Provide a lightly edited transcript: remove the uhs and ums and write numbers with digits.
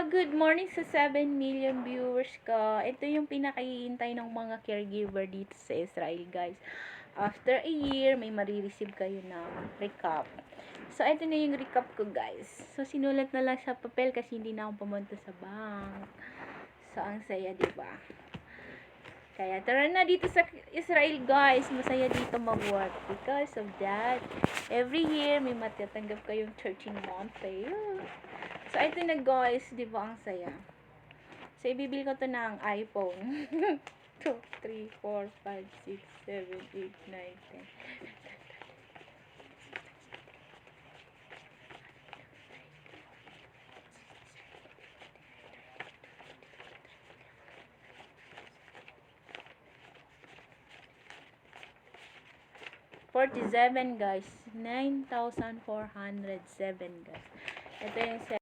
Good morning sa 7 million viewers ka. Ito yung pinakahihintay ng mga caregiver dito sa Israel, guys. After a year, may marireceive kayo ng recap. So, ito na yung recap ko, guys. So, sinulat na lang sa papel kasi hindi na ako pumunta sa bank. So, ang saya, diba? Kaya, tara na dito sa Israel, guys. Masaya dito mag-work. Because of that, every year, may matatanggap kayong 13-month pay. So, ito na, guys. Diba, ang saya? So, ibibili ko to ng iPhone. 2, 3, 4, 5, 6, 7, 8, 9, 10. 47, guys. 9,407, guys. Ito yung